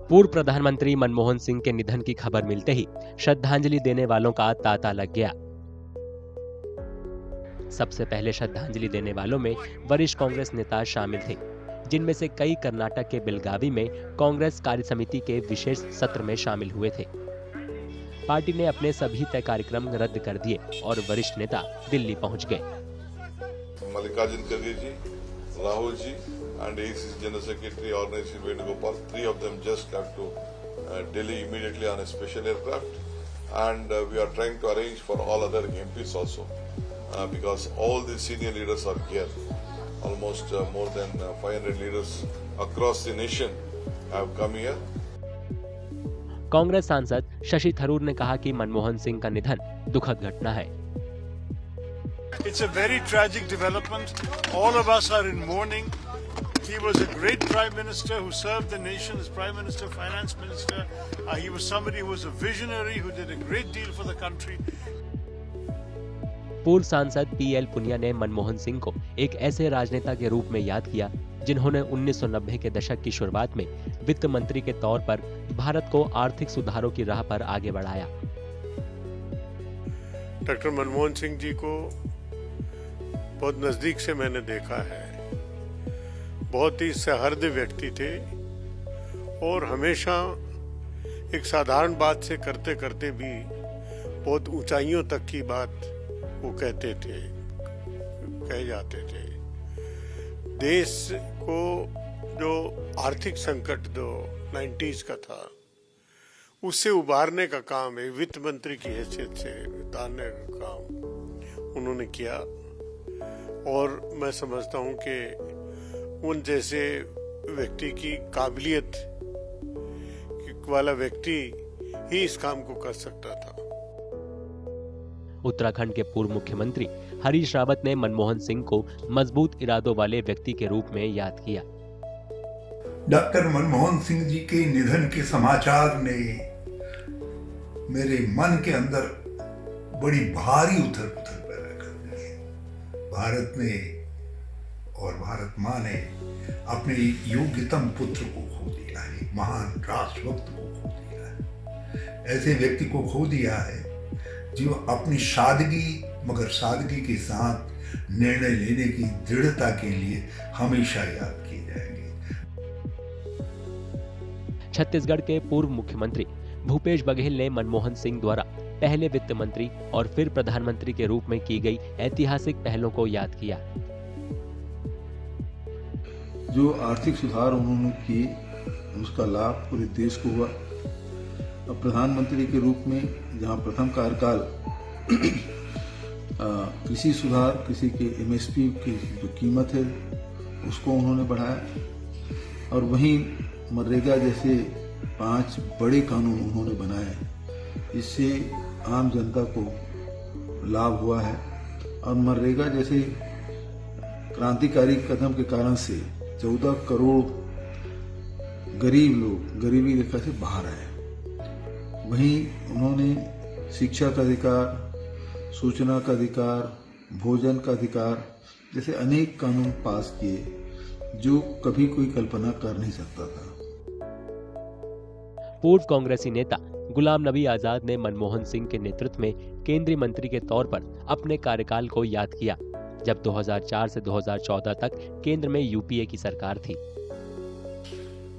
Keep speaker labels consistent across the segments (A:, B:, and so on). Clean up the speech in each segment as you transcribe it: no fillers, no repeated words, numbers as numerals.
A: पूर्व प्रधानमंत्री मनमोहन सिंह के निधन की खबर मिलते ही श्रद्धांजलि देने वालों का तांता लग गया। सबसे पहले श्रद्धांजलि देने वालों में वरिष्ठ कांग्रेस नेता शामिल थे, जिनमें से कई कर्नाटक के बेलगावी में कांग्रेस कार्यसमिति के विशेष सत्र में शामिल हुए थे। पार्टी ने अपने सभी तय कार्यक्रम रद्द कर दिए और वरिष्ठ नेता दिल्ली पहुंच गए।
B: मल्लिकार्जुन खड़गे जी, Rahul ji and ACC General Secretary Organization Venugopal, three of them just got to Delhi immediately on a special aircraft, and we are trying to arrange for all other MPs also, because all the senior leaders are here. Almost more than 500 leaders across the nation have come here.
A: Congress सांसद शशि थरूर ने कहा कि मनमोहन सिंह का निधन दुखद घटना है।
C: It's a very tragic development. All of us are in mourning. He was a great Prime Minister who served the nation as Prime Minister, Finance Minister. He was somebody who was a visionary who did a great deal for the country.
A: पूर्व सांसद PL Punia ने मनमोहन सिंह को एक ऐसे राजनेता के रूप में याद किया जिन्होंने 1990 के दशक की शुरुआत में वित्त मंत्री के तौर पर भारत को आर्थिक सुधारों की राह पर आगे बढ़ाया।
C: डॉक्टर मनमोहन सिंह जी को बहुत नजदीक से मैंने देखा है। बहुत ही सहृदय व्यक्ति थे और हमेशा एक साधारण बात से करते करते भी बहुत ऊंचाइयों तक की बात वो कहते थे, कहे जाते थे। देश को जो आर्थिक संकट जो 90s का था उससे उबारने का काम है, वित्त मंत्री की हैसियत से उतारने का काम उन्होंने किया। और मैं समझता हूं कि उन जैसे व्यक्ति की काबिलियत वाला व्यक्ति ही इस काम को कर सकता था।
A: उत्तराखंड के पूर्व मुख्यमंत्री हरीश रावत ने मनमोहन सिंह को मजबूत इरादों वाले व्यक्ति के रूप में याद किया।
D: डॉक्टर मनमोहन सिंह जी के निधन के समाचार ने मेरे मन के अंदर बड़ी भारी उथल-पुथल पैदा कर दी। भारत ने और भारत माँ ने अपने योग्यतम पुत्र को खो दिया है, महान राष्ट्रभक्त को खो दिया है। ऐसे व्यक्ति को खो दिया है जो अपनी सादगी मगर सादगी के साथ निर्णय लेने की दृढ़ता के लिए हमेशा याद किए जाएंगे।
A: छत्तीसगढ़ के पूर्व मुख्यमंत्री भूपेश बघेल ने मनमोहन सिंह द्वारा पहले वित्त मंत्री और फिर प्रधानमंत्री के रूप में की गई ऐतिहासिक पहलों को याद किया।
E: जो आर्थिक सुधार उन्होंने किए उसका लाभ पूरे देश को हुआ। अब प्रधानमंत्री के रूप में जहां प्रथम कार्यकाल कृषि सुधार, कृषि के MSP की जो कीमत है उसको उन्होंने बढ़ाया और वहीं मनरेगा जैसे 5 बड़े कानून उन्होंने बनाए, इससे आम जनता को लाभ हुआ है। और मनरेगा जैसे क्रांतिकारी कदम के कारण से 14 करोड़ गरीब लोग गरीबी रेखा से बाहर आए। वहीं उन्होंने शिक्षा का अधिकार, सूचना का अधिकार, भोजन का अधिकार जैसे अनेक कानून पास किए जो कभी कोई कल्पना कर नहीं सकता था।
A: पूर्व कांग्रेसी नेता गुलाम नबी आजाद ने मनमोहन सिंह के नेतृत्व में केंद्रीय मंत्री के तौर पर अपने कार्यकाल को याद किया, जब 2004 से 2014 तक केंद्र में UPA की सरकार थी।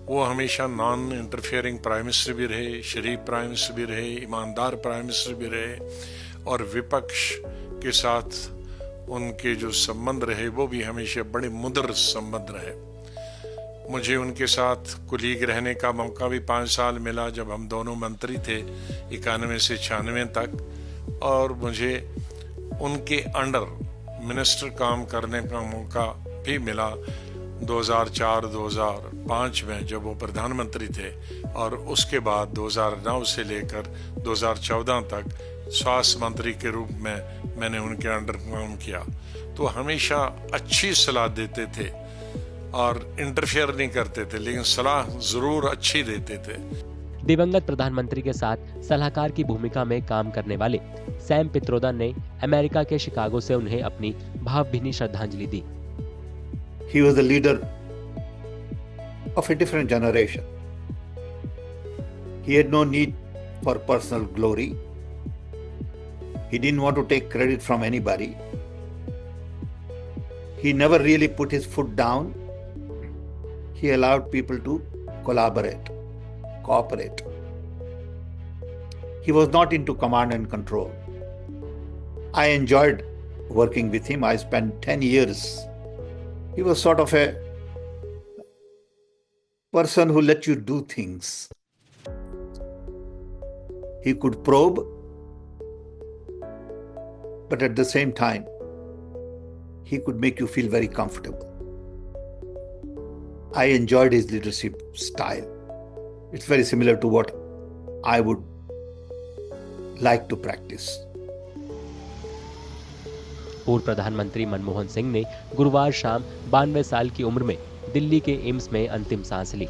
F: वो हमेशा नॉन इंटरफेयरिंग प्राइम मिनिस्टर भी रहे, शरीफ प्राइम मिनिस्टर भी रहे, ईमानदार प्राइम मिनिस्टर भी रहे और विपक्ष के साथ उनके जो संबंध रहे वो भी हमेशा बड़े मुद्र संबंध रहे। मुझे उनके साथ कुलीग रहने का मौका भी 5 साल मिला जब हम दोनों मंत्री थे 91 से 96 तक, और मुझे उनके अंडर मिनिस्टर काम करने का मौका भी मिला 2004-2005 में जब वो प्रधानमंत्री थे, और उसके बाद 2009 से लेकर 2014 तक स्वास्थ्य मंत्री के रूप में मैंने उनके अंडर काम किया। तो हमेशा अच्छी सलाह देते थे और इंटरफेयर नहीं करते थे, लेकिन सलाह जरूर अच्छी देते थे।
A: दिवंगत प्रधानमंत्री के साथ सलाहकार की भूमिका में काम करने वाले सैम पित्रोदा ने अमेरिका के शिकागो से उन्हें अपनी भावभीनी श्रद्धांजलि दी।
G: He was the leader of a different generation. He had no need for personal glory. He didn't want to take credit from anybody. He never really put his foot down. He allowed people to collaborate, cooperate. He was not into command and control. I enjoyed working with him. I spent 10 years. He was sort of a person who let you do things. He could probe, but at the same time, he could make you feel very comfortable. I enjoyed his leadership style. It's very similar to what I would like to practice.
A: पूर्व प्रधानमंत्री मनमोहन सिंह ने गुरुवार शाम 92 साल की उम्र में दिल्ली के एम्स में अंतिम सांस ली।